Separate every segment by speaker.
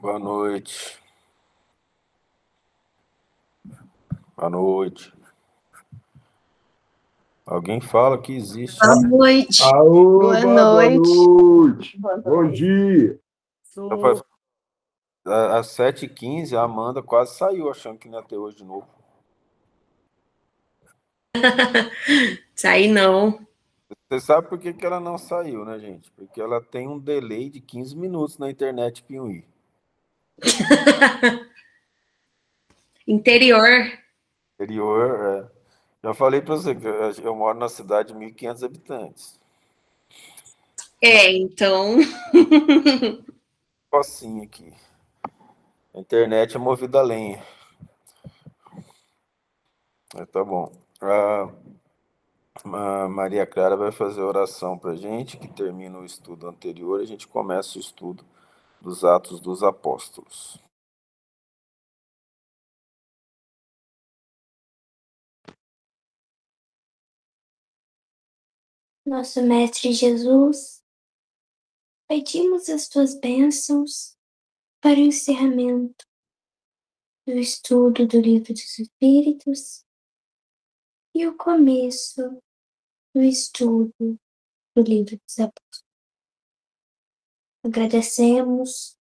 Speaker 1: Boa noite. Boa noite. Alguém fala que existe.
Speaker 2: Boa noite.
Speaker 3: Boa
Speaker 2: noite.
Speaker 3: noite.
Speaker 2: Boa
Speaker 3: Bom
Speaker 2: noite.
Speaker 3: dia.
Speaker 1: Às 7h15, a Amanda quase saiu achando que não ia ter hoje de novo.
Speaker 2: Saí não.
Speaker 1: Você sabe por que ela não saiu, né, gente? Porque ela tem um delay de 15 minutos na internet Piuí.
Speaker 2: Interior.
Speaker 1: Interior, já falei para você que eu moro na cidade de 1.500 habitantes.
Speaker 2: Então.
Speaker 1: Assim aqui. A internet é movida a lenha. Tá bom. A Maria Clara vai fazer a oração para a gente, que termina o estudo anterior, a gente começa o estudo dos Atos dos Apóstolos.
Speaker 4: Nosso Mestre Jesus, pedimos as tuas bênçãos para o encerramento do estudo do Livro dos Espíritos e o começo do estudo do Livro dos Apóstolos. Agradecemos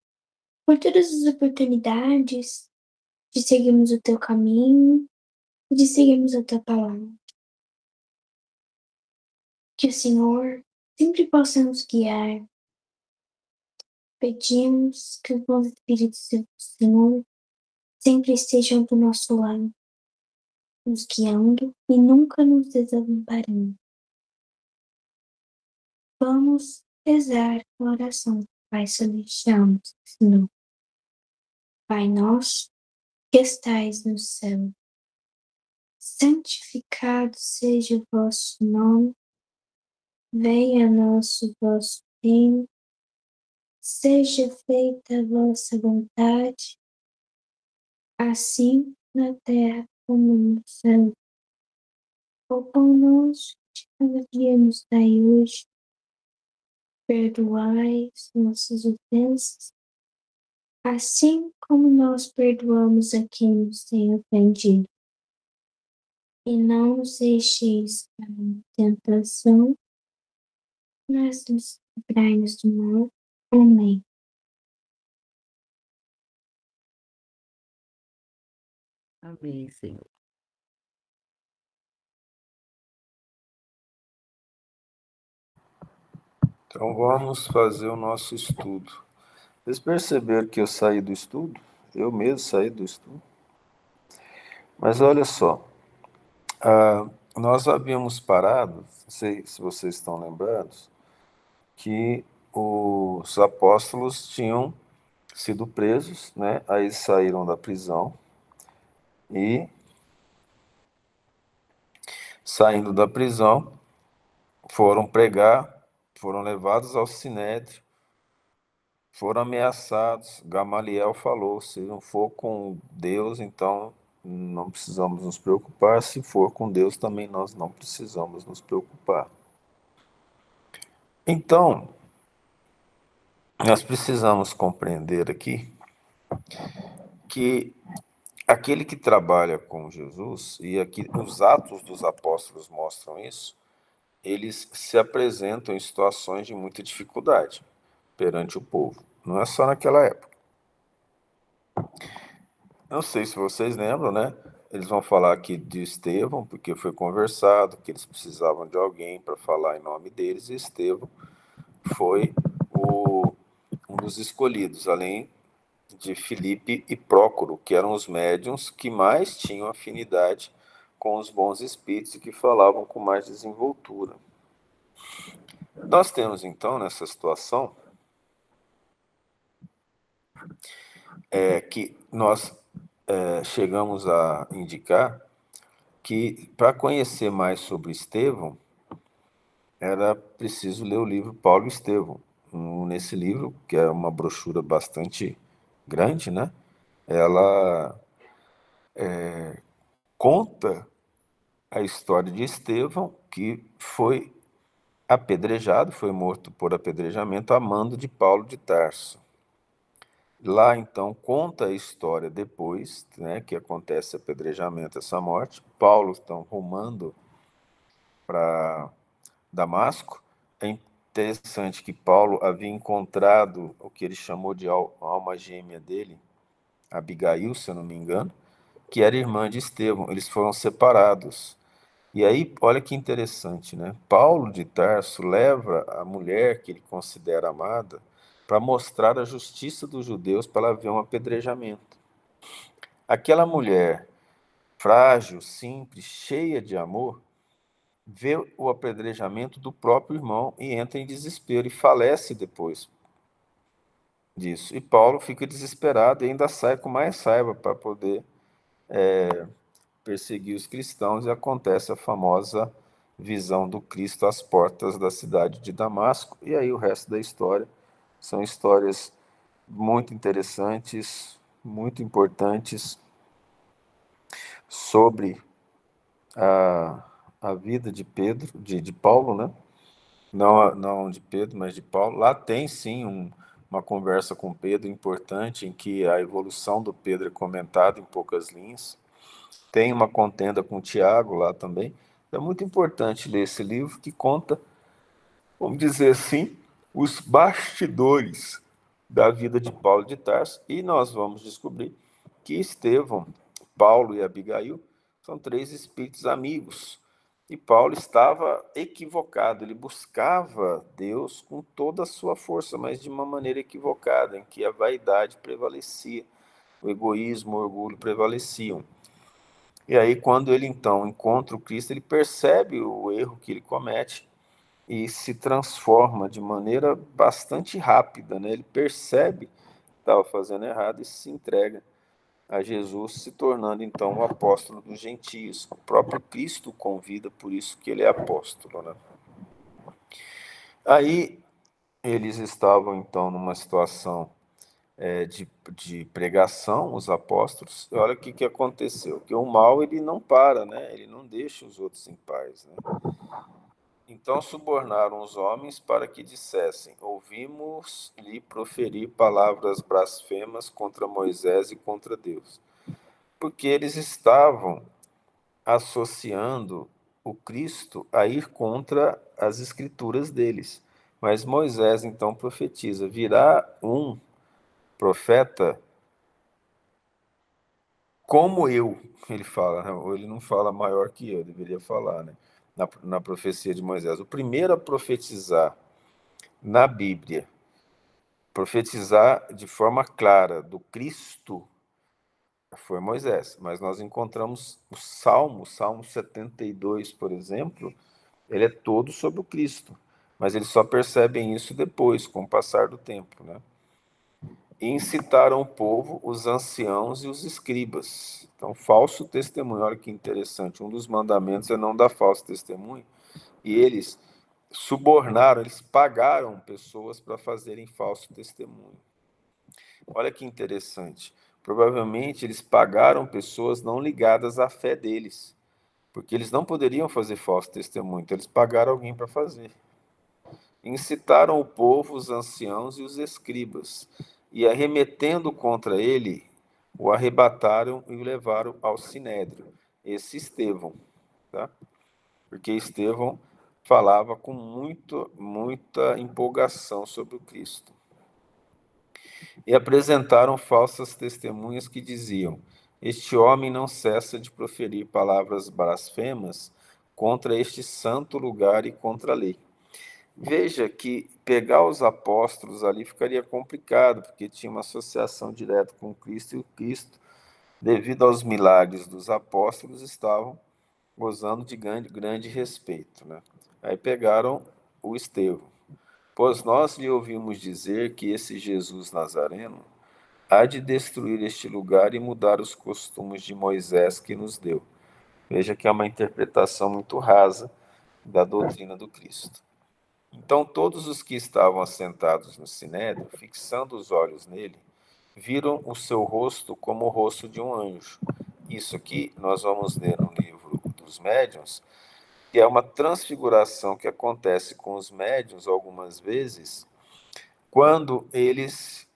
Speaker 4: por todas as oportunidades de seguirmos o teu caminho e de seguirmos a tua palavra. Que o Senhor sempre possa nos guiar. Pedimos que os bons Espíritos do Senhor sempre estejam do nosso lado, nos guiando e nunca nos desamparando. Vamos rezar a oração do Pai Celestial, Senhor. Pai nosso, que estais no céu, santificado seja o vosso nome, venha a nós o vosso reino, seja feita a vossa vontade, assim na terra como no céu. O pão nosso de cada dia nos dai hoje, perdoai as nossas ofensas, assim como nós perdoamos a quem nos tem ofendido. E não nos deixeis cair em tentação, mas nos livrai-nos do mal. Amém.
Speaker 2: Amém, Senhor.
Speaker 1: Então vamos fazer o nosso estudo. Vocês perceberam que eu saí do estudo? Eu mesmo saí do estudo. Mas olha só, nós havíamos parado, não sei se vocês estão lembrados, que os apóstolos tinham sido presos, né? Aí saíram da prisão e, saindo da prisão, foram pregar, foram levados ao Sinédrio, foram ameaçados. Gamaliel falou: se não for com Deus, então não precisamos nos preocupar. Se for com Deus, também nós não precisamos nos preocupar. Então, nós precisamos compreender aqui que aquele que trabalha com Jesus, e aqui os Atos dos Apóstolos mostram isso, eles se apresentam em situações de muita dificuldade perante o povo. Não é só naquela época. Não sei se vocês lembram, né? Eles vão falar aqui de Estevão, porque foi conversado que eles precisavam de alguém para falar em nome deles, e Estevão foi um dos escolhidos, além de Filipe e Prócoro, que eram os médiuns que mais tinham afinidade com os bons espíritos e que falavam com mais desenvoltura. Nós temos, então, nessa situação, que nós chegamos a indicar que, para conhecer mais sobre Estevão, era preciso ler o livro Paulo e Estevão. Nesse livro, que é uma brochura bastante grande, né? Ela conta a história de Estevão, que foi apedrejado, foi morto por apedrejamento a mando de Paulo de Tarso. Lá, então, conta a história depois, né, que acontece o apedrejamento, essa morte. Paulo, então, rumando para Damasco. É interessante que Paulo havia encontrado o que ele chamou de alma gêmea dele, Abigail, se eu não me engano, que era irmã de Estevão. Eles foram separados. E aí, olha que interessante, né? Paulo de Tarso leva a mulher que ele considera amada para mostrar a justiça dos judeus para ela ver um apedrejamento. Aquela mulher frágil, simples, cheia de amor, vê o apedrejamento do próprio irmão e entra em desespero e falece depois disso. E Paulo fica desesperado e ainda sai com mais raiva para poder perseguir os cristãos, e acontece a famosa visão do Cristo às portas da cidade de Damasco. E aí o resto da história são histórias muito interessantes, muito importantes sobre a vida de Pedro, de Paulo, né? Não de Pedro, mas de Paulo. Lá tem sim uma conversa com Pedro importante, em que a evolução do Pedro é comentada em poucas linhas. Tem uma contenda com Tiago lá também. É muito importante ler esse livro, que conta, vamos dizer assim, os bastidores da vida de Paulo de Tarso, e nós vamos descobrir que Estevão, Paulo e Abigail são três espíritos amigos. E Paulo estava equivocado, ele buscava Deus com toda a sua força, mas de uma maneira equivocada, em que a vaidade prevalecia, o egoísmo, o orgulho prevaleciam. E aí, quando ele então encontra o Cristo, ele percebe o erro que ele comete e se transforma de maneira bastante rápida, né? Ele percebe que estava fazendo errado e se entrega a Jesus, se tornando então o apóstolo dos gentios. O próprio Cristo o convida, por isso que ele é apóstolo, né? Aí eles estavam então numa situação de pregação, os apóstolos. Olha o que aconteceu, que o mal ele não para, né? Ele não deixa os outros em paz, né? Então subornaram os homens para que dissessem: ouvimos-lhe proferir palavras blasfemas contra Moisés e contra Deus. Porque eles estavam associando o Cristo a ir contra as escrituras deles. Mas Moisés então profetiza: virá um profeta como eu, ele fala, né? Ou ele não fala maior que eu, deveria falar, né? Na profecia de Moisés. O primeiro a profetizar na Bíblia, profetizar de forma clara do Cristo, foi Moisés. Mas nós encontramos o Salmo 72, por exemplo, ele é todo sobre o Cristo. Mas eles só percebem isso depois, com o passar do tempo, né? E incitaram o povo, os anciãos e os escribas. Então, falso testemunho, olha que interessante. Um dos mandamentos é não dar falso testemunho. E eles subornaram, eles pagaram pessoas para fazerem falso testemunho. Olha que interessante. Provavelmente eles pagaram pessoas não ligadas à fé deles, porque eles não poderiam fazer falso testemunho, então eles pagaram alguém para fazer. Incitaram o povo, os anciãos e os escribas, e arremetendo contra ele, o arrebataram e o levaram ao sinédrio. Esse Estevão, tá? Porque Estevão falava com muita empolgação sobre o Cristo. E apresentaram falsas testemunhas que diziam: este homem não cessa de proferir palavras blasfemas contra este santo lugar e contra a lei. Veja que pegar os apóstolos ali ficaria complicado, porque tinha uma associação direta com Cristo, e o Cristo, devido aos milagres dos apóstolos, estavam gozando de grande respeito, né? Aí pegaram o Estevão. Pois nós lhe ouvimos dizer que esse Jesus Nazareno há de destruir este lugar e mudar os costumes de Moisés que nos deu. Veja que é uma interpretação muito rasa da doutrina do Cristo. Então todos os que estavam assentados no sinédrio, fixando os olhos nele, viram o seu rosto como o rosto de um anjo. Isso aqui nós vamos ler no livro dos médiuns, que é uma transfiguração que acontece com os médiuns algumas vezes, quando eles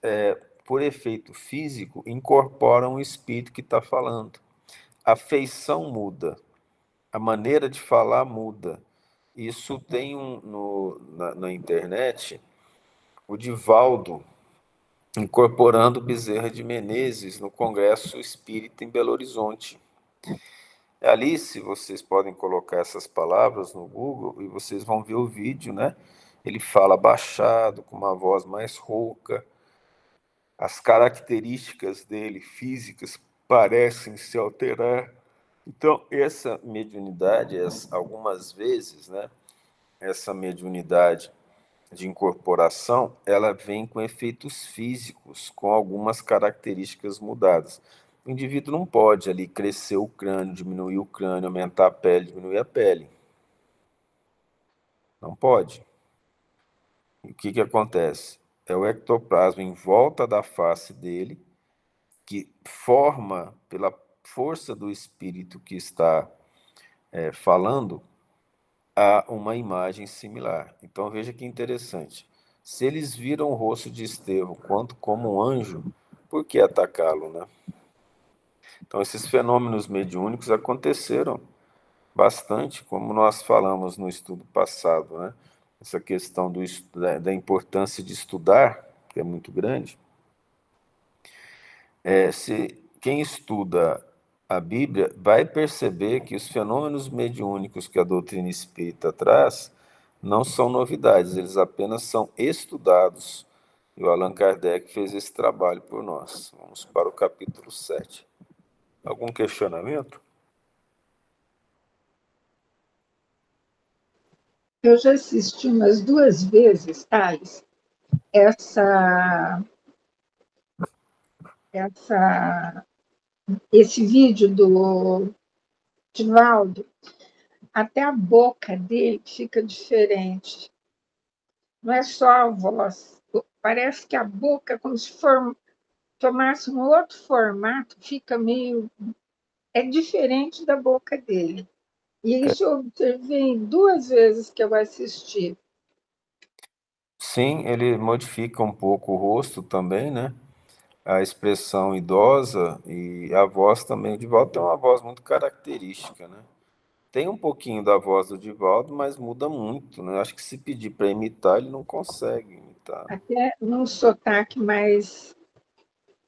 Speaker 1: por efeito físico, incorporam o espírito que está falando. A feição muda, a maneira de falar muda. Isso tem na internet, o Divaldo incorporando Bezerra de Menezes no Congresso Espírita em Belo Horizonte. Ali, se vocês podem colocar essas palavras no Google, e vocês vão ver o vídeo, né? Ele fala baixado, com uma voz mais rouca. As características dele, físicas, parecem se alterar. Então, essa mediunidade, algumas vezes, né? Essa mediunidade de incorporação, ela vem com efeitos físicos, com algumas características mudadas. O indivíduo não pode ali crescer o crânio, diminuir o crânio, aumentar a pele, diminuir a pele. Não pode. E o que acontece? É o ectoplasma em volta da face dele, que forma, pela força do espírito que está falando, a uma imagem similar. Então veja que interessante. Se eles viram o rosto de Estevão quanto como um anjo, por que atacá-lo, né? Então esses fenômenos mediúnicos aconteceram bastante, como nós falamos no estudo passado, né? Essa questão da importância de estudar, que é muito grande. Quem estuda a Bíblia vai perceber que os fenômenos mediúnicos que a doutrina espírita traz não são novidades, eles apenas são estudados. E o Allan Kardec fez esse trabalho por nós. Vamos para o capítulo 7. Algum questionamento?
Speaker 3: Eu já assisti umas 2 vezes, Thales, esse vídeo do Divaldo. Até a boca dele fica diferente. Não é só a voz. Parece que a boca, como se tomasse um outro formato, fica meio... É diferente da boca dele. E isso eu observei 2 vezes que eu assisti.
Speaker 1: Sim, ele modifica um pouco o rosto também, né? A expressão idosa e a voz também. O Divaldo tem uma voz muito característica, né? Tem um pouquinho da voz do Divaldo, mas muda muito, né? Acho que se pedir para imitar, ele não consegue imitar.
Speaker 3: Até num sotaque mais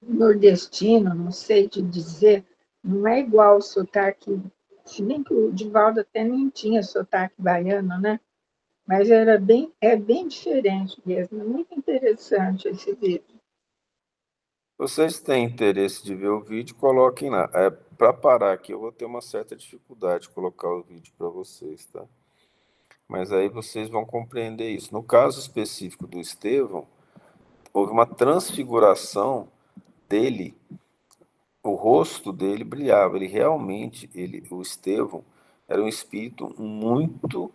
Speaker 3: nordestino, não sei te dizer, não é igual o sotaque, se bem que o Divaldo até nem tinha sotaque baiano, né? Mas é bem diferente mesmo, é muito interessante esse vídeo.
Speaker 1: Vocês têm interesse de ver o vídeo, coloquem lá. Para parar aqui, eu vou ter uma certa dificuldade de colocar o vídeo para vocês, tá? Mas aí vocês vão compreender isso. No caso específico do Estevão, houve uma transfiguração dele, o rosto dele brilhava. Ele realmente, o Estevão, era um espírito muito,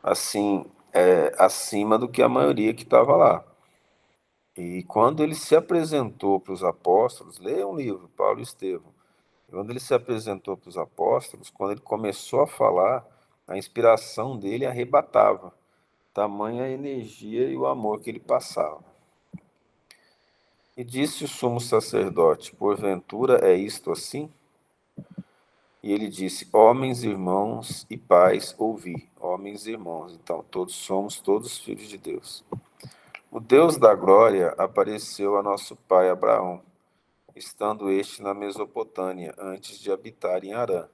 Speaker 1: assim, acima do que a maioria que estava lá. E quando ele se apresentou para os apóstolos, leia um livro, Paulo e Estevão. Quando ele se apresentou para os apóstolos, quando ele começou a falar, a inspiração dele arrebatava. Tamanha a energia e o amor que ele passava. E disse o sumo sacerdote: porventura é isto assim? E ele disse: homens, irmãos e pais, ouvi. Homens e irmãos. Então, todos filhos de Deus. O Deus da glória apareceu a nosso pai Abraão, estando este na Mesopotâmia, antes de habitar em Harã.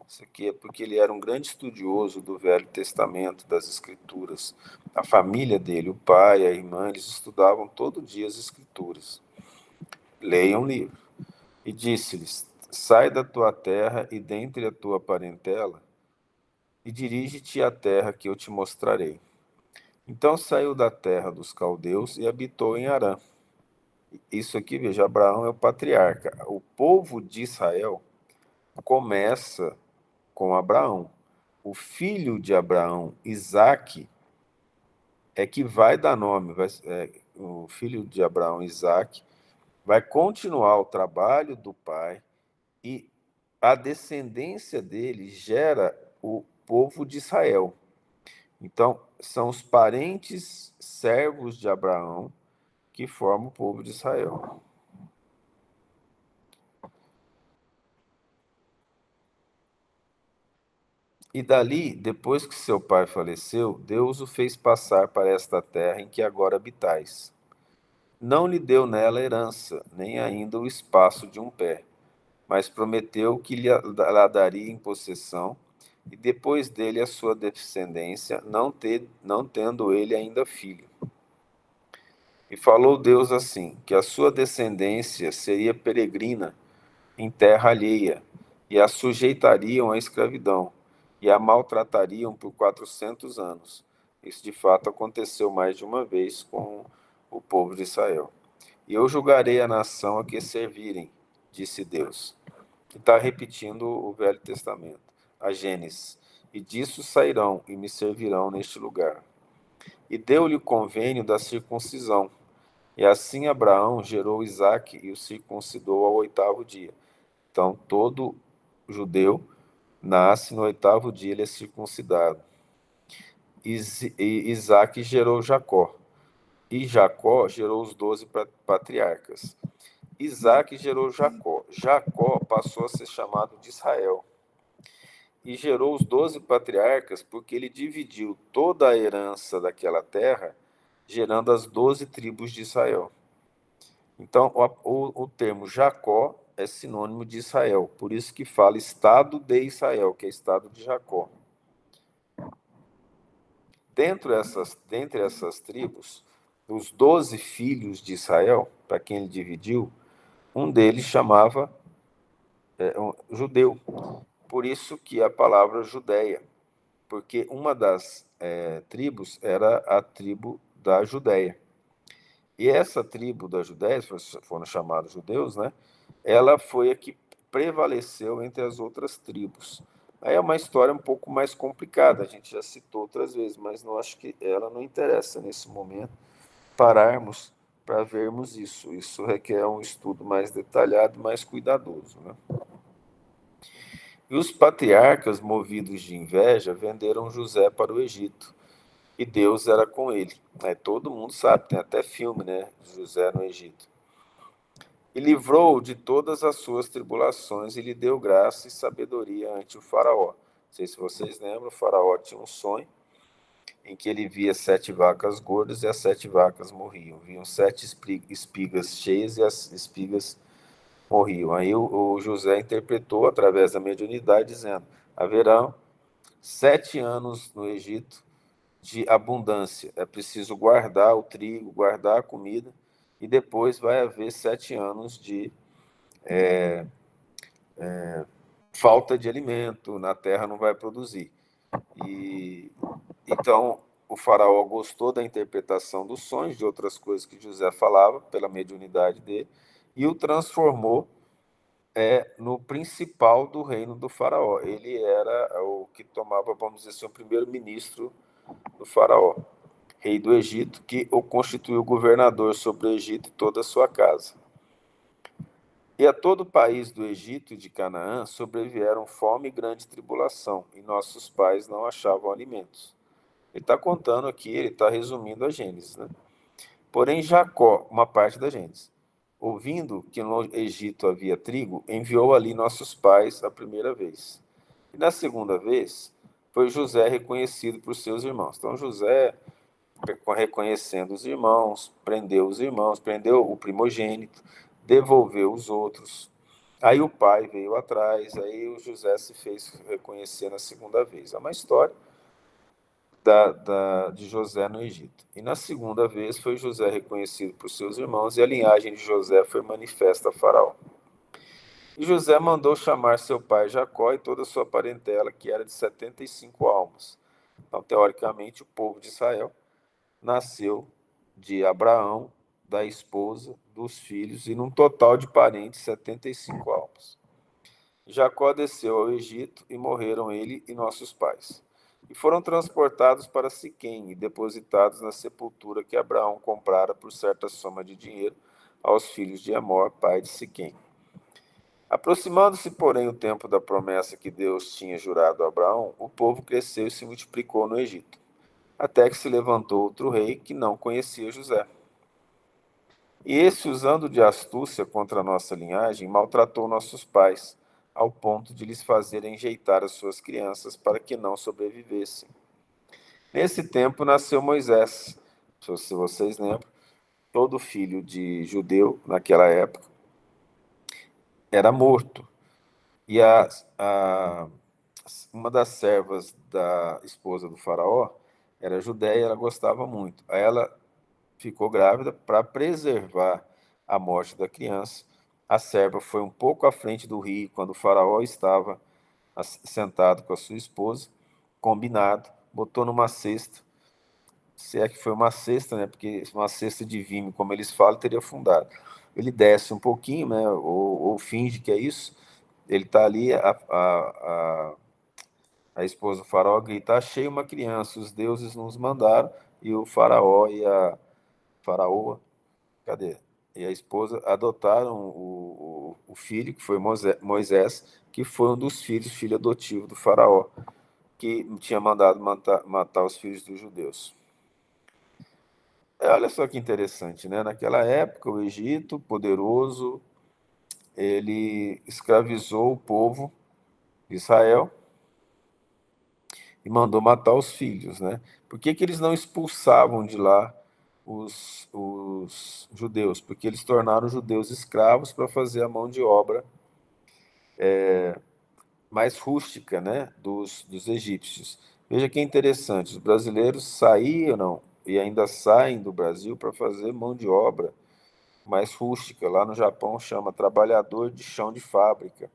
Speaker 1: Isso aqui é porque ele era um grande estudioso do Velho Testamento, das Escrituras. A família dele, o pai, a irmã, eles estudavam todo dia as Escrituras. Leiam o livro. E disse-lhes: sai da tua terra e dentre a tua parentela, e dirige-te à terra que eu te mostrarei. Então saiu da terra dos caldeus e habitou em Harã. Isso aqui, veja, Abraão é o patriarca. O povo de Israel começa com Abraão. O filho de Abraão, Isaque, é que vai dar nome. O filho de Abraão, Isaque, vai continuar o trabalho do pai e a descendência dele gera o povo de Israel. Então, são os parentes servos de Abraão que formam o povo de Israel. E dali, depois que seu pai faleceu, Deus o fez passar para esta terra em que agora habitais. Não lhe deu nela herança, nem ainda o espaço de um pé, mas prometeu que la daria em possessão, e depois dele a sua descendência, não tendo ele ainda filho. E falou Deus assim, que a sua descendência seria peregrina em terra alheia, e a sujeitariam à escravidão, e a maltratariam por 400 anos. Isso de fato aconteceu mais de uma vez com o povo de Israel. E eu julgarei a nação a que servirem, disse Deus. Está repetindo o Velho Testamento, a Gênesis. E disso sairão e me servirão neste lugar. E deu-lhe o convênio da circuncisão. E assim Abraão gerou Isaque e o circuncidou ao 8º dia. Então, todo judeu nasce no 8º dia, ele é circuncidado. Isaque gerou Jacó. E Jacó gerou os 12 patriarcas. Isaque gerou Jacó. Jacó passou a ser chamado de Israel. E gerou os 12 patriarcas porque ele dividiu toda a herança daquela terra, gerando as 12 tribos de Israel. Então, o termo Jacó é sinônimo de Israel. Por isso que fala Estado de Israel, que é Estado de Jacó. Dentre essas tribos, os 12 filhos de Israel, para quem ele dividiu, um deles chamava judeu. Por isso que a palavra Judéia, porque uma das tribos era a tribo da Judéia. E essa tribo da Judéia, foram chamados judeus, né? Ela foi a que prevaleceu entre as outras tribos. Aí é uma história um pouco mais complicada, a gente já citou outras vezes, mas não acho que ela não interessa nesse momento pararmos para vermos isso. Isso requer um estudo mais detalhado, mais cuidadoso, né? E os patriarcas, movidos de inveja, venderam José para o Egito. E Deus era com ele. Todo mundo sabe, tem até filme, né? José no Egito. E livrou-o de todas as suas tribulações e lhe deu graça e sabedoria ante o faraó. Não sei se vocês lembram, o faraó tinha um sonho em que ele via 7 vacas gordas e as 7 vacas morriam. Viam 7 espigas cheias e as espigas morriam. Aí o José interpretou através da mediunidade, dizendo: haverão 7 anos no Egito de abundância. É preciso guardar o trigo, guardar a comida, e depois vai haver 7 anos de falta de alimento, na terra não vai produzir. E então o faraó gostou da interpretação dos sonhos, de outras coisas que José falava, pela mediunidade dele, e o transformou no principal do reino do faraó. Ele era o que tomava, vamos dizer assim, o primeiro-ministro do faraó, rei do Egito, que o constituiu governador sobre o Egito e toda a sua casa. E a todo o país do Egito e de Canaã sobrevieram fome e grande tribulação, e nossos pais não achavam alimentos. Ele está contando aqui, ele está resumindo a Gênesis, né? Porém, Jacó, uma parte da Gênesis, ouvindo que no Egito havia trigo, enviou ali nossos pais a primeira vez. E na segunda vez, foi José reconhecido por seus irmãos. Então, José, reconhecendo os irmãos, prendeu o primogênito, devolveu os outros. Aí o pai veio atrás, aí o José se fez reconhecer na segunda vez. É uma história de José no Egito. E na segunda vez foi José reconhecido por seus irmãos, e a linhagem de José foi manifesta a Faraó. E José mandou chamar seu pai Jacó e toda a sua parentela, que era de 75 almas. Então, teoricamente, o povo de Israel nasceu de Abraão, da esposa, dos filhos, e num total de parentes, 75 almas. Jacó desceu ao Egito, e morreram ele e nossos pais. E foram transportados para Siquém e depositados na sepultura que Abraão comprara por certa soma de dinheiro aos filhos de Amor, pai de Siquém. Aproximando-se, porém, o tempo da promessa que Deus tinha jurado a Abraão, o povo cresceu e se multiplicou no Egito, até que se levantou outro rei que não conhecia José. E esse, usando de astúcia contra a nossa linhagem, maltratou nossos pais, ao ponto de lhes fazer enjeitar as suas crianças para que não sobrevivessem. Nesse tempo nasceu Moisés. Se vocês lembram, todo filho de judeu, naquela época, era morto. E uma das servas da esposa do faraó era judeia, ela gostava muito. Aí ela ficou grávida. Para preservar a morte da criança, a serva foi um pouco à frente do rio, quando o faraó estava sentado com a sua esposa, combinado, botou numa cesta, se é que foi uma cesta, né? Porque uma cesta de vinho, como eles falam, teria afundado. Ele desce um pouquinho, né? Ou finge que é isso. Ele está ali, a esposa do faraó grita: achei uma criança, os deuses nos mandaram. E o faraó e a faraoa, cadê? E a esposa adotaram o filho, que foi Moisés, que foi um dos filhos, filho adotivo do faraó, que tinha mandado matar os filhos dos judeus. Olha só que interessante, né? Naquela época, o Egito, poderoso, ele escravizou o povo de Israel e mandou matar os filhos, né? Por que eles não expulsavam de lá os judeus? Porque eles tornaram os judeus escravos para fazer a mão de obra mais rústica, né, dos egípcios. Veja que interessante, os brasileiros saíram e ainda saem do Brasil para fazer mão de obra mais rústica. Lá no Japão chama trabalhador de chão de fábrica,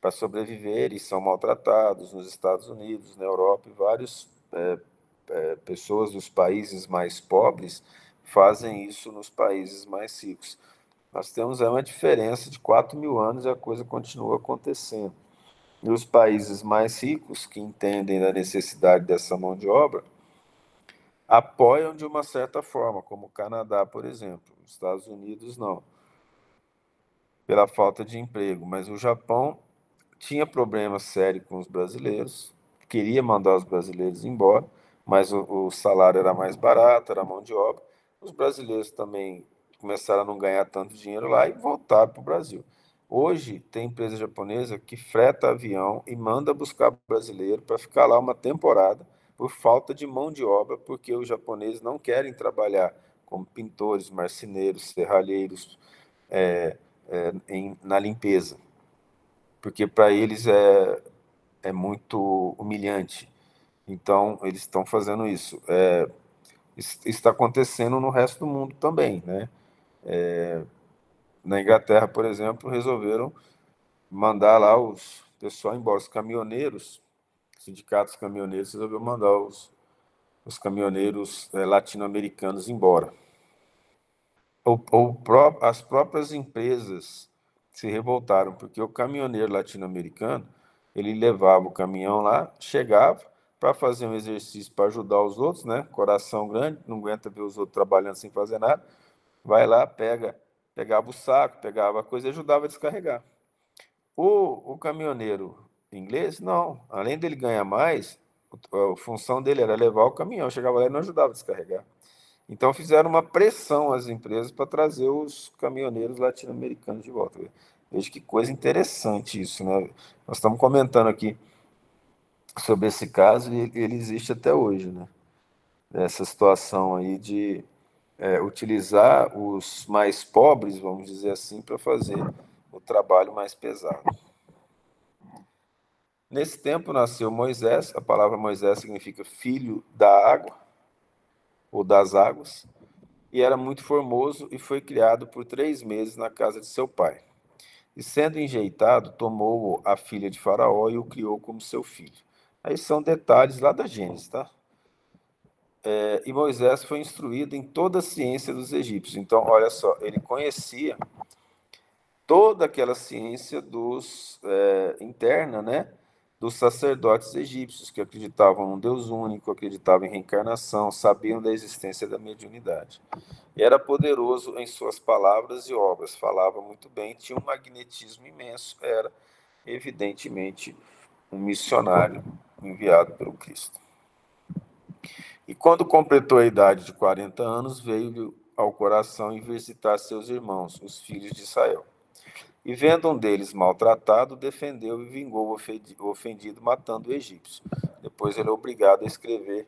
Speaker 1: para sobreviver, e são maltratados. Nos Estados Unidos, na Europa, e várias pessoas dos países mais pobres fazem isso nos países mais ricos. Nós temos uma diferença de 4.000 anos e a coisa continua acontecendo. E os países mais ricos, que entendem da necessidade dessa mão de obra, apoiam de uma certa forma, como o Canadá, por exemplo. Os Estados Unidos, não, pela falta de emprego. Mas o Japão tinha problema sério com os brasileiros, queria mandar os brasileiros embora, mas o salário era mais barato, era mão de obra. Os brasileiros também começaram a não ganhar tanto dinheiro lá e voltaram para o Brasil. Hoje, tem empresa japonesa que freta avião e manda buscar brasileiro para ficar lá uma temporada por falta de mão de obra, porque os japoneses não querem trabalhar como pintores, marceneiros, serralheiros, na limpeza, porque para eles é muito humilhante. Então, eles estão fazendo isso. Isso está acontecendo no resto do mundo também, né? Na Inglaterra, por exemplo, resolveram mandar lá os pessoal embora, os caminhoneiros, sindicatos caminhoneiros resolveram mandar os caminhoneiros latino-americanos embora. As próprias empresas se revoltaram, porque o caminhoneiro latino-americano, ele levava o caminhão lá, chegava para fazer um exercício para ajudar os outros, né? Coração grande, não aguenta ver os outros trabalhando sem fazer nada, vai lá, pegava o saco, pegava a coisa e ajudava a descarregar. O caminhoneiro inglês, não. Além dele ganhar mais, a função dele era levar o caminhão, chegava lá e não ajudava a descarregar. Então, fizeram uma pressão às empresas para trazer os caminhoneiros latino-americanos de volta. Veja que coisa interessante isso, né? Nós estamos comentando aqui sobre esse caso e ele existe até hoje, né? Essa situação aí de utilizar os mais pobres, vamos dizer assim, para fazer o trabalho mais pesado. Nesse tempo nasceu Moisés. A palavra Moisés significa filho da água, ou das águas, e era muito formoso e foi criado por 3 meses na casa de seu pai. E sendo enjeitado, tomou a filha de Faraó e o criou como seu filho. Aí são detalhes lá da Gênesis, tá? E Moisés foi instruído em toda a ciência dos egípcios. Então, olha só, ele conhecia toda aquela ciência interna, né? Dos sacerdotes egípcios, que acreditavam num Deus único, acreditavam em reencarnação, sabiam da existência da mediunidade. E era poderoso em suas palavras e obras, falava muito bem, tinha um magnetismo imenso, era, evidentemente, um missionário enviado pelo Cristo. E quando completou a idade de 40 anos, veio-lhe ao coração em visitar seus irmãos, os filhos de Israel. E vendo um deles maltratado, defendeu e vingou o ofendido, matando o egípcio. Depois ele é obrigado a escrever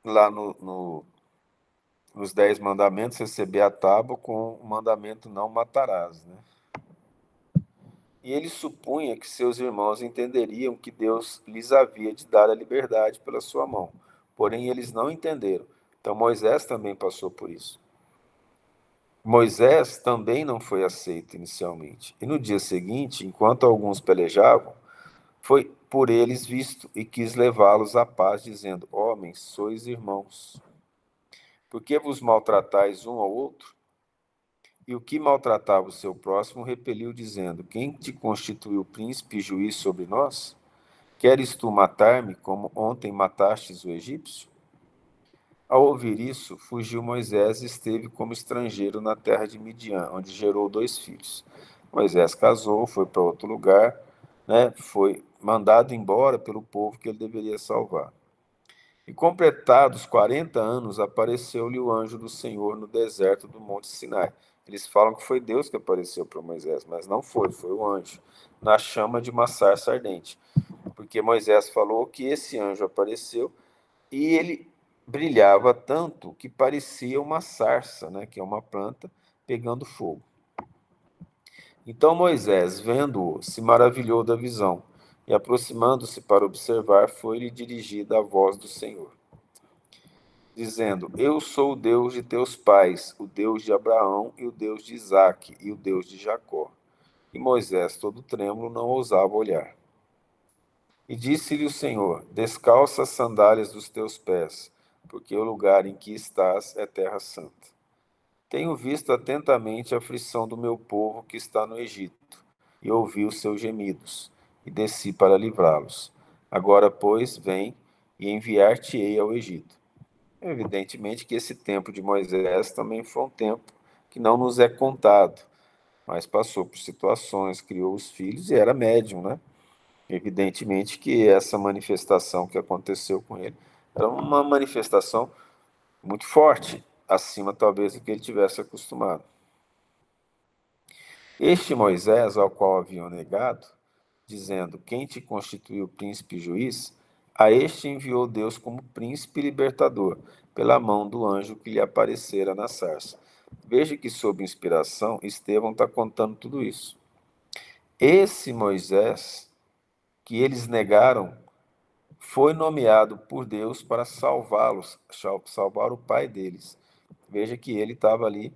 Speaker 1: lá nos 10 mandamentos, receber a tábua com o mandamento não matarás, né? E ele supunha que seus irmãos entenderiam que Deus lhes havia de dar a liberdade pela sua mão. Porém, eles não entenderam. Então, Moisés também passou por isso. Moisés também não foi aceito inicialmente. E no dia seguinte, enquanto alguns pelejavam, foi por eles visto e quis levá-los à paz, dizendo: Homens, sois irmãos. Por que vos maltratais um ao outro? E o que maltratava o seu próximo repeliu, dizendo: Quem te constituiu príncipe e juiz sobre nós? Queres tu matar-me, como ontem matastes o egípcio? Ao ouvir isso, fugiu Moisés e esteve como estrangeiro na terra de Midian, onde gerou 2 filhos. Moisés casou, foi para outro lugar, né? Foi mandado embora pelo povo que ele deveria salvar. E completados 40 anos, apareceu-lhe o anjo do Senhor no deserto do Monte Sinai. Eles falam que foi Deus que apareceu para Moisés, mas não foi, foi o anjo, na chama de uma sarça ardente. Porque Moisés falou que esse anjo apareceu e ele brilhava tanto que parecia uma sarça, né, que é uma planta, pegando fogo. Então Moisés, vendo-o, se maravilhou da visão, e aproximando-se para observar, foi-lhe dirigida a voz do Senhor, dizendo: Eu sou o Deus de teus pais, o Deus de Abraão e o Deus de Isaque e o Deus de Jacó. E Moisés, todo trêmulo, não ousava olhar. E disse-lhe o Senhor: Descalça as sandálias dos teus pés, porque o lugar em que estás é terra santa. Tenho visto atentamente a aflição do meu povo que está no Egito, e ouvi os seus gemidos, e desci para livrá-los. Agora, pois, vem e enviar-te-ei ao Egito. Evidentemente que esse tempo de Moisés também foi um tempo que não nos é contado, mas passou por situações, criou os filhos e era médium, né? Evidentemente que essa manifestação que aconteceu com ele era uma manifestação muito forte, acima talvez do que ele tivesse acostumado. Este Moisés, ao qual haviam negado, dizendo: Quem te constituiu príncipe e juiz? A este enviou Deus como príncipe e libertador, pela mão do anjo que lhe aparecera na sarça. Veja que, sob inspiração, Estevão está contando tudo isso. Esse Moisés, que eles negaram, foi nomeado por Deus para salvá-los, salvar o pai deles. Veja que ele estava ali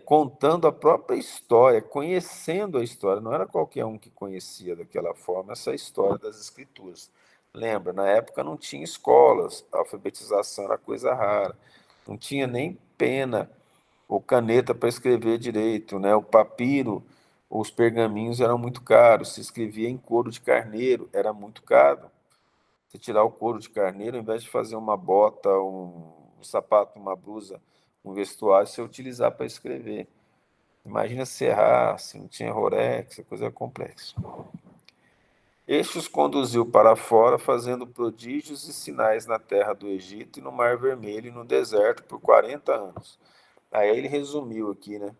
Speaker 1: contando a própria história, conhecendo a história. Não era qualquer um que conhecia daquela forma essa história das Escrituras. Lembra, na época não tinha escolas, a alfabetização era coisa rara, não tinha nem pena ou caneta para escrever direito, né? O papiro, os pergaminhos eram muito caros, se escrevia em couro de carneiro, era muito caro. Você tirar o couro de carneiro, ao invés de fazer uma bota, um sapato, uma blusa, um vestuário, você utilizar para escrever. Imagina se errar, se não tinha Rorex, coisa complexa. Este os conduziu para fora, fazendo prodígios e sinais na terra do Egito e no Mar Vermelho e no deserto por 40 anos. Aí ele resumiu aqui, né,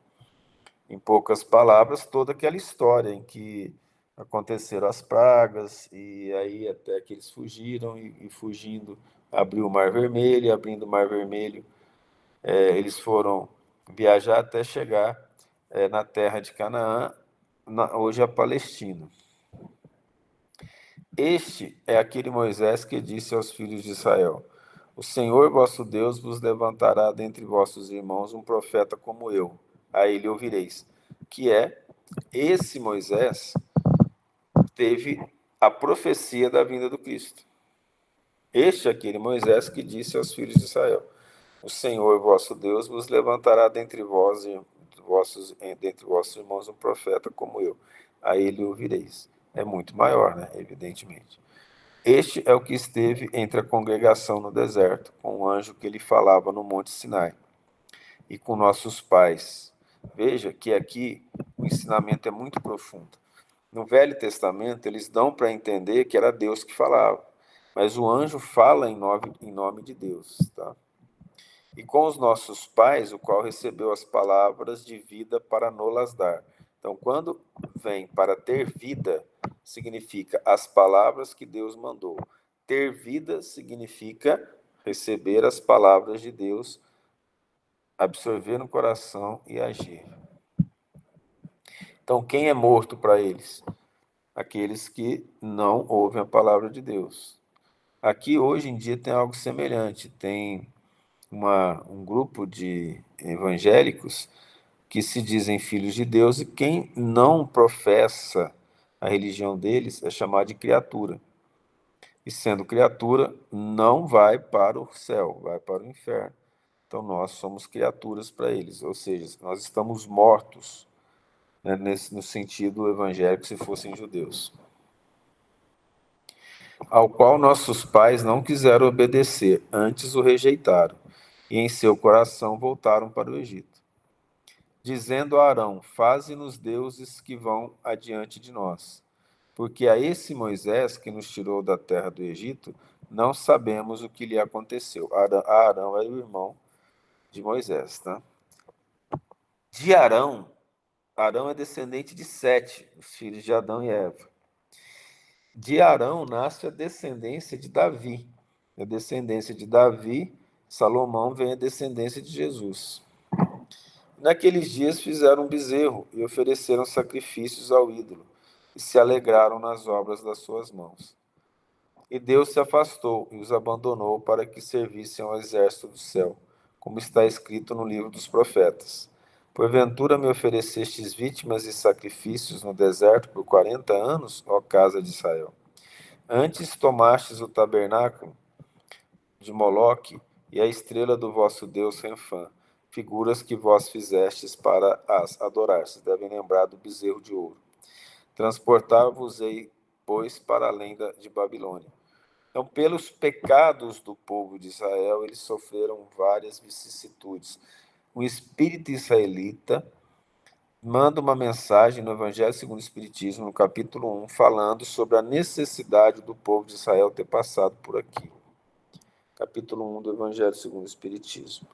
Speaker 1: em poucas palavras, toda aquela história em que aconteceram as pragas, e aí até que eles fugiram, e fugindo, abriu o Mar Vermelho, e abrindo o Mar Vermelho, eles foram viajar até chegar na terra de Canaã, hoje a Palestina. Este é aquele Moisés que disse aos filhos de Israel: O Senhor vosso Deus vos levantará dentre vossos irmãos um profeta como eu, a ele ouvireis. Que é esse Moisés teve a profecia da vinda do Cristo. Este é aquele Moisés que disse aos filhos de Israel: O Senhor vosso Deus vos levantará dentre vossos irmãos um profeta como eu, a ele ouvireis. É muito maior, né? Evidentemente. Este é o que esteve entre a congregação no deserto, com o anjo que lhe falava no Monte Sinai, e com nossos pais. Veja que aqui o ensinamento é muito profundo. No Velho Testamento, eles dão para entender que era Deus que falava, mas o anjo fala em nome de Deus, tá? E com os nossos pais, o qual recebeu as palavras de vida para nos dar. Então, quando vem para ter vida, significa as palavras que Deus mandou. Ter vida significa receber as palavras de Deus, absorver no coração e agir. Então, quem é morto para eles? Aqueles que não ouvem a palavra de Deus. Aqui, hoje em dia, tem algo semelhante. Tem um grupo de evangélicos que se dizem filhos de Deus, e quem não professa a religião deles é chamado de criatura. E sendo criatura, não vai para o céu, vai para o inferno. Então nós somos criaturas para eles, ou seja, nós estamos mortos, né, no sentido evangélico, se fossem judeus. Ao qual nossos pais não quiseram obedecer, antes o rejeitaram, e em seu coração voltaram para o Egito. Dizendo a Arão, faze-nos deuses que vão adiante de nós. Porque a esse Moisés, que nos tirou da terra do Egito, não sabemos o que lhe aconteceu. Arão é o irmão de Moisés, tá? De Arão é descendente de Sete, os filhos de Adão e Eva. De Arão nasce a descendência de Davi. A descendência de Davi, Salomão, vem a descendência de Jesus. Naqueles dias fizeram um bezerro e ofereceram sacrifícios ao ídolo, e se alegraram nas obras das suas mãos. E Deus se afastou e os abandonou para que servissem ao exército do céu, como está escrito no livro dos profetas. Porventura me oferecestes vítimas e sacrifícios no deserto por 40 anos, ó casa de Israel. Antes tomastes o tabernáculo de Moloque e a estrela do vosso Deus Renfã, figuras que vós fizestes para as adorar. Vocês devem lembrar do bezerro de ouro. Transportar-vos-ei, pois, para além de Babilônia. Então, pelos pecados do povo de Israel, eles sofreram várias vicissitudes. O espírito israelita manda uma mensagem no Evangelho segundo o Espiritismo, no capítulo 1, falando sobre a necessidade do povo de Israel ter passado por aqui. Capítulo 1 do Evangelho segundo o Espiritismo.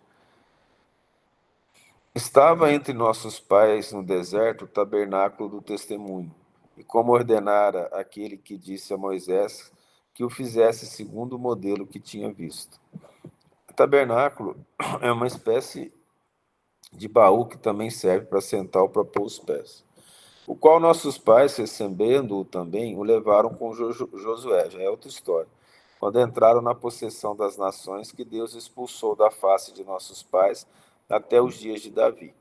Speaker 1: Estava entre nossos pais no deserto o tabernáculo do testemunho, e como ordenara aquele que disse a Moisés que o fizesse segundo o modelo que tinha visto. O tabernáculo é uma espécie de baú que também serve para sentar ou para pôr os pés, o qual nossos pais, recebendo-o também, o levaram com Josué, já é outra história, quando entraram na possessão das nações que Deus expulsou da face de nossos pais até os dias de Davi.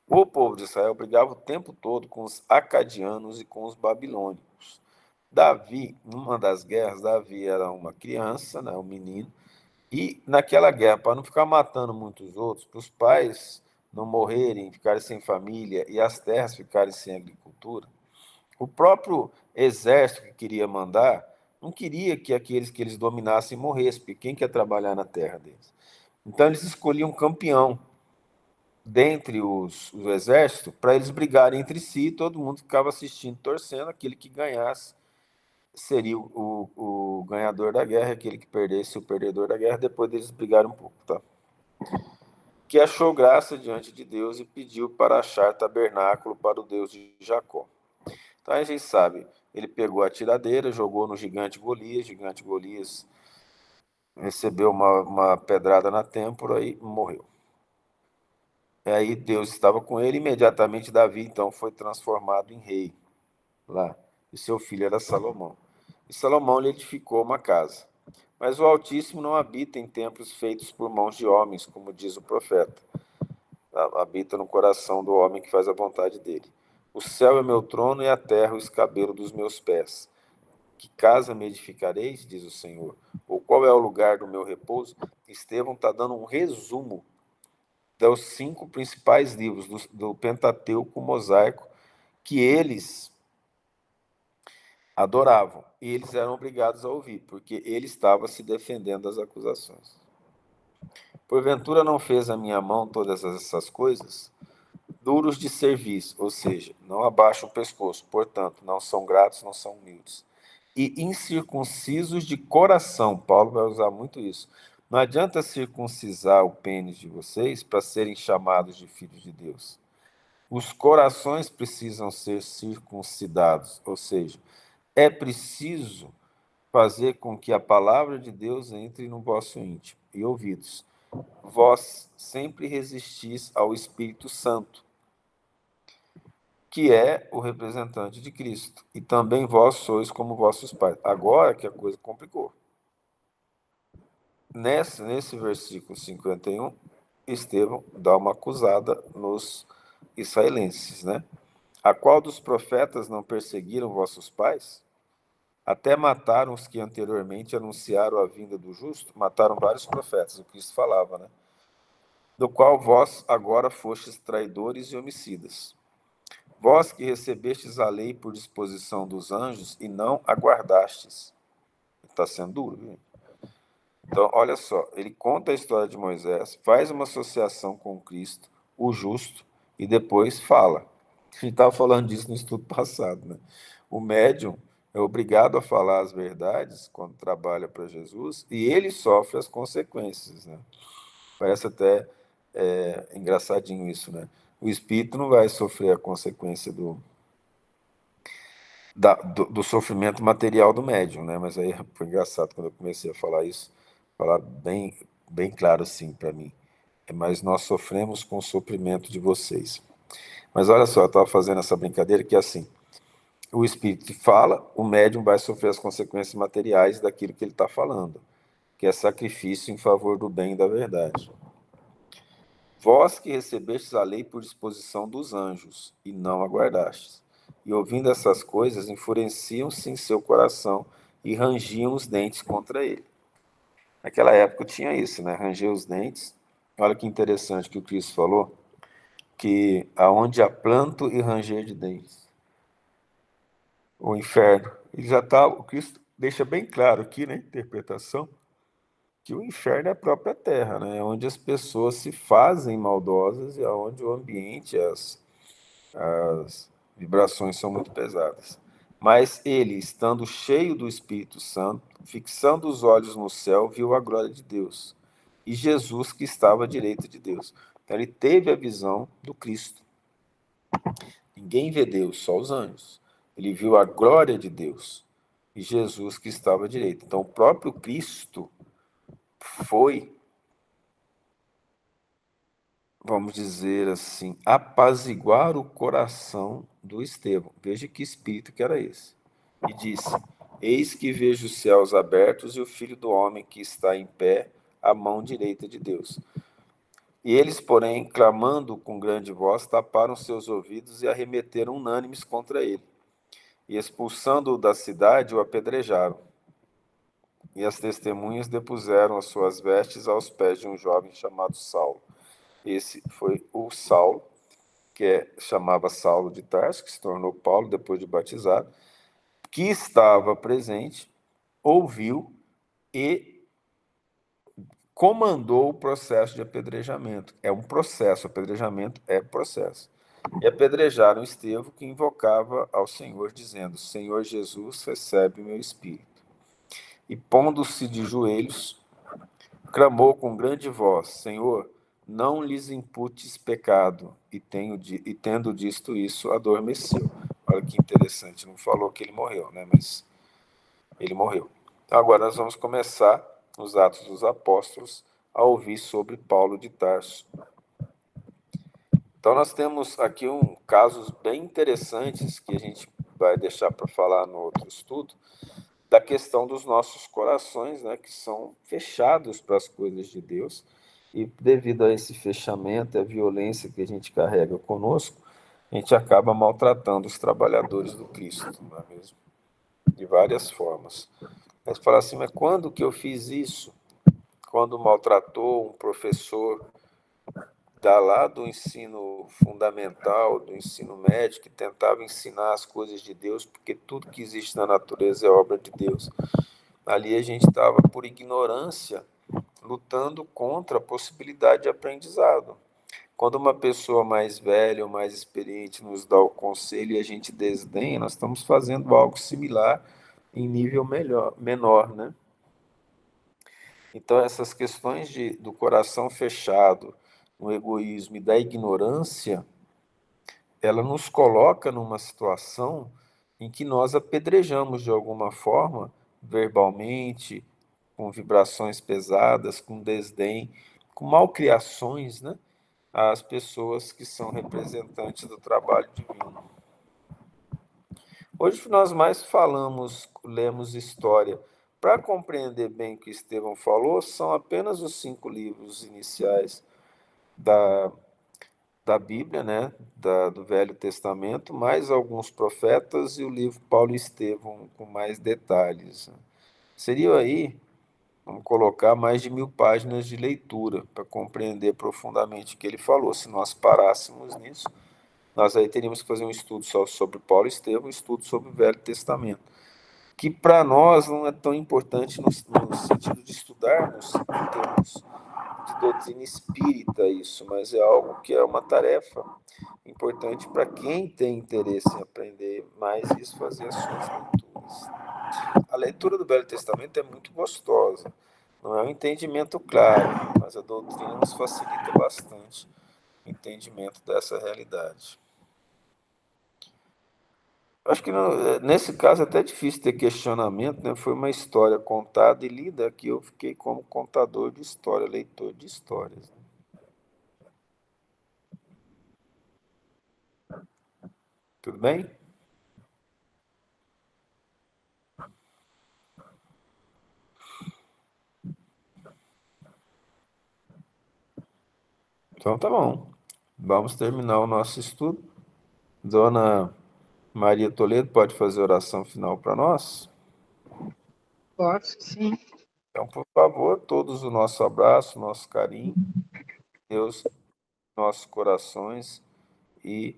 Speaker 1: O povo de Israel brigava o tempo todo com os acadianos e com os babilônicos. Davi, numa das guerras, Davi era uma criança, né, um menino, e naquela guerra, para não ficar matando muitos outros, para os pais não morrerem, ficarem sem família e as terras ficarem sem agricultura, o próprio exército que queria mandar não queria que aqueles que eles dominassem morressem, porque quem quer trabalhar na terra deles? Então eles escolhiam um campeão dentre o exército para eles brigarem entre si, todo mundo ficava assistindo, torcendo, aquele que ganhasse seria o ganhador da guerra, aquele que perdesse o perdedor da guerra, depois deles brigaram um pouco, tá? Que achou graça diante de Deus e pediu para achar tabernáculo para o Deus de Jacó. Então a gente sabe, ele pegou a tiradeira, jogou no gigante Golias recebeu uma pedrada na têmpora e morreu. E aí Deus estava com ele, imediatamente Davi então foi transformado em rei lá, e seu filho era Salomão. E Salomão lhe edificou uma casa. Mas o Altíssimo não habita em templos feitos por mãos de homens, como diz o profeta. Habita no coração do homem que faz a vontade dele. O céu é meu trono e a terra o escabelo dos meus pés. Que casa me edificareis, diz o Senhor? Ou qual é o lugar do meu repouso? Estevão está dando um resumo dos 5 principais livros do Pentateuco mosaico que eles adoravam. E eles eram obrigados a ouvir, porque ele estava se defendendo das acusações. Porventura não fez a minha mão todas essas coisas? Duros de serviço, ou seja, não abaixam o pescoço, portanto, não são gratos, não são humildes. E incircuncisos de coração, Paulo vai usar muito isso. Não adianta circuncisar o pênis de vocês para serem chamados de filhos de Deus. Os corações precisam ser circuncidados, ou seja, é preciso fazer com que a palavra de Deus entre no vosso íntimo e ouvidos. Vós sempre resistis ao Espírito Santo, que é o representante de Cristo, e também vós sois como vossos pais. Agora que a coisa complicou. Nesse versículo 51, Estevão dá uma acusada nos israelenses, né? A qual dos profetas não perseguiram vossos pais? Até mataram os que anteriormente anunciaram a vinda do justo, mataram vários profetas, o Cristo falava, né? Do qual vós agora fostes traidores e homicidas. Vós que recebestes a lei por disposição dos anjos e não aguardastes. Está sendo duro, viu? Então, olha só, ele conta a história de Moisés, faz uma associação com Cristo, o justo, e depois fala. A gente estava falando disso no estudo passado, né? O médium é obrigado a falar as verdades quando trabalha para Jesus, e ele sofre as consequências, né? Parece até engraçadinho isso, né? O espírito não vai sofrer a consequência do sofrimento material do médium, né? Mas aí foi engraçado quando eu comecei a falar isso, falar bem claro assim para mim. Mas nós sofremos com o sofrimento de vocês. Mas olha só, eu estava fazendo essa brincadeira que é assim, o espírito fala, o médium vai sofrer as consequências materiais daquilo que ele está falando, que é sacrifício em favor do bem e da verdade. Vós que recebestes a lei por disposição dos anjos, e não aguardastes. E ouvindo essas coisas, enfureciam-se em seu coração e rangiam os dentes contra ele. Naquela época tinha isso, né? Ranger os dentes. Olha que interessante que o Cristo falou, que aonde há planto e ranger de dentes, o inferno. O Cristo deixa bem claro aqui na interpretação que o inferno é a própria terra, né? Onde as pessoas se fazem maldosas e onde o ambiente, as vibrações são muito pesadas. Mas ele, estando cheio do Espírito Santo, fixando os olhos no céu, viu a glória de Deus e Jesus que estava à direita de Deus. Então ele teve a visão do Cristo. Ninguém vê Deus, só os anjos. Ele viu a glória de Deus e Jesus que estava à direita. Então o próprio Cristo foi, vamos dizer assim, apaziguar o coração do Estevão. Veja que espírito que era esse. E disse: Eis que vejo os céus abertos e o Filho do Homem que está em pé à mão direita de Deus. E eles, porém, clamando com grande voz, taparam seus ouvidos e arremeteram unânimes contra ele. E expulsando-o da cidade, o apedrejaram. E as testemunhas depuseram as suas vestes aos pés de um jovem chamado Saulo. Esse foi o Saulo, que chamava Saulo de Tarso, que se tornou Paulo depois de batizado, que estava presente, ouviu e comandou o processo de apedrejamento. É um processo, apedrejamento é processo. E apedrejaram Estevão, que invocava ao Senhor, dizendo: Senhor Jesus, recebe o meu espírito. E pondo-se de joelhos, clamou com grande voz: Senhor, não lhes imputes pecado. E tendo dito isso, adormeceu. Olha que interessante, não falou que ele morreu, né? Mas ele morreu. Agora nós vamos começar, nos Atos dos Apóstolos, a ouvir sobre Paulo de Tarso. Então nós temos aqui casos bem interessantes que a gente vai deixar para falar no outro estudo, da questão dos nossos corações, né, que são fechados para as coisas de Deus, e devido a esse fechamento, a violência que a gente carrega conosco, a gente acaba maltratando os trabalhadores do Cristo, não é mesmo? De várias formas. Mas fala assim, mas quando que eu fiz isso? Quando maltratou um professor lá do ensino fundamental, do ensino médio, que tentava ensinar as coisas de Deus, porque tudo que existe na natureza é obra de Deus. Ali a gente estava, por ignorância, lutando contra a possibilidade de aprendizado. Quando uma pessoa mais velha ou mais experiente nos dá o conselho e a gente desdenha, nós estamos fazendo algo similar em nível menor, né? Então, essas questões do coração fechado, no egoísmo e da ignorância, ela nos coloca numa situação em que nós apedrejamos de alguma forma, verbalmente, com vibrações pesadas, com desdém, com malcriações, né, às pessoas que são representantes do trabalho divino. Hoje nós mais falamos, lemos história. Para compreender bem o que Estevão falou, são apenas os 5 livros iniciais da Bíblia, né, do Velho Testamento, mais alguns profetas e o livro Paulo e Estevão, com mais detalhes. Seria aí, vamos colocar, mais de 1000 páginas de leitura para compreender profundamente o que ele falou. Se nós parássemos nisso, nós aí teríamos que fazer um estudo só sobre Paulo e Estevão, um estudo sobre o Velho Testamento, que para nós não é tão importante no sentido de estudarmos em termos de doutrina espírita isso, mas é algo que é uma tarefa importante para quem tem interesse em aprender mais isso, fazer as suas leituras. A leitura do Velho Testamento é muito gostosa, não é um entendimento claro, mas a doutrina nos facilita bastante o entendimento dessa realidade. Acho que nesse caso é até difícil ter questionamento, né? Foi uma história contada e lida, aqui eu fiquei como contador de história, leitor de histórias. Tudo bem? Então tá bom. Vamos terminar o nosso estudo. Dona Maria Toledo, pode fazer oração final para nós?
Speaker 3: Posso, sim.
Speaker 1: Então, por favor, todos o nosso abraço, nosso carinho, Deus, nossos corações, e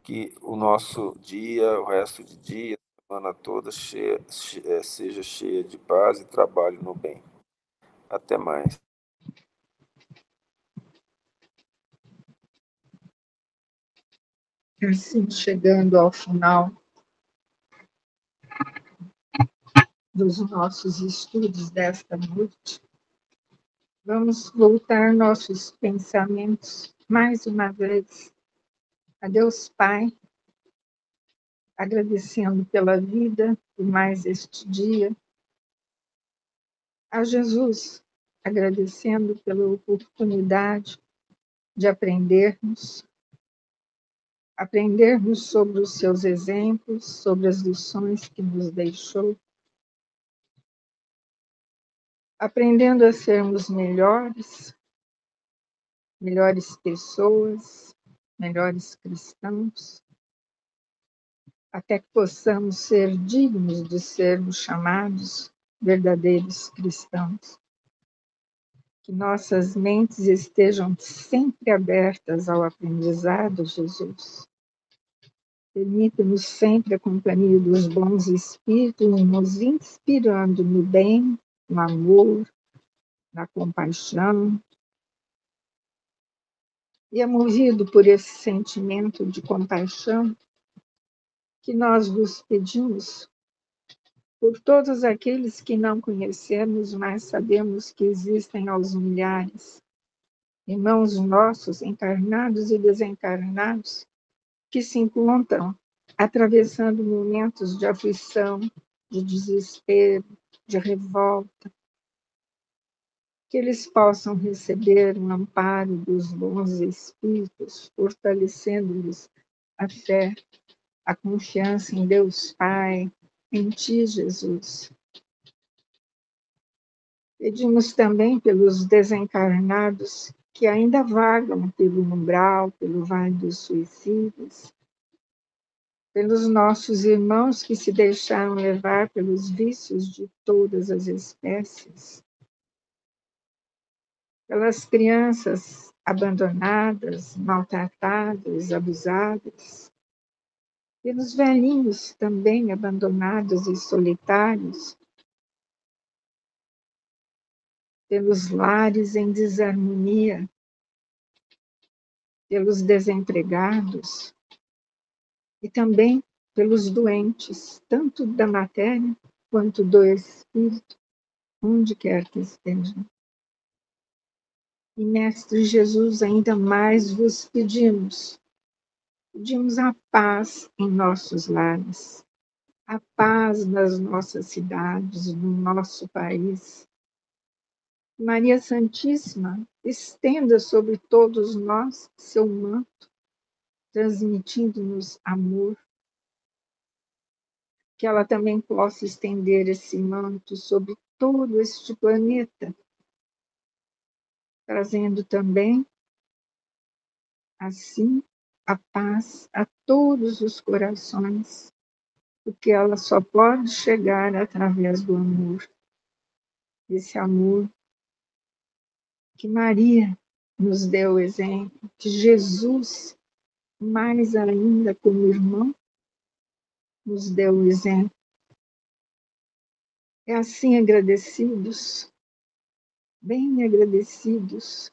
Speaker 1: que o nosso dia, o resto de dia, a semana toda, seja cheia de paz e trabalho no bem. Até mais.
Speaker 3: Assim, chegando ao final dos nossos estudos desta noite, vamos voltar nossos pensamentos mais uma vez a Deus Pai, agradecendo pela vida, por mais este dia, a Jesus, agradecendo pela oportunidade de aprendermos sobre os seus exemplos, sobre as lições que nos deixou, aprendendo a sermos melhores pessoas, melhores cristãos, até que possamos ser dignos de sermos chamados verdadeiros cristãos. Que nossas mentes estejam sempre abertas ao aprendizado, Jesus. Permita-nos sempre a companhia dos bons espíritos, nos inspirando no bem, no amor, na compaixão. E é movido por esse sentimento de compaixão que nós vos pedimos por todos aqueles que não conhecemos, mas sabemos que existem aos milhares, irmãos nossos, encarnados e desencarnados, que se encontram atravessando momentos de aflição, de desespero, de revolta, que eles possam receber um amparo dos bons espíritos, fortalecendo-lhes a fé, a confiança em Deus Pai, em Ti, Jesus. Pedimos também pelos desencarnados que ainda vagam pelo umbral, pelo vale dos suicidas, pelos nossos irmãos que se deixaram levar pelos vícios de todas as espécies, pelas crianças abandonadas, maltratadas, abusadas, pelos velhinhos também abandonados e solitários, pelos lares em desarmonia, pelos desempregados e também pelos doentes, tanto da matéria quanto do espírito, onde quer que estejam. E, Mestre Jesus, ainda mais vos pedimos Pedimos a paz em nossos lares, a paz nas nossas cidades, no nosso país. Maria Santíssima, estenda sobre todos nós seu manto, transmitindo-nos amor. Que ela também possa estender esse manto sobre todo este planeta, trazendo também, assim, a paz a todos os corações, porque ela só pode chegar através do amor, esse amor que Maria nos deu exemplo, que Jesus, mais ainda como irmão, nos deu o exemplo. É assim agradecidos, bem agradecidos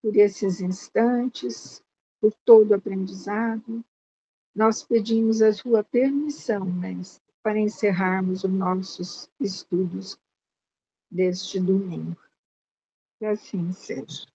Speaker 3: por esses instantes, por todo o aprendizado. Nós pedimos a sua permissão, Mestre, para encerrarmos os nossos estudos deste domingo. Que assim seja.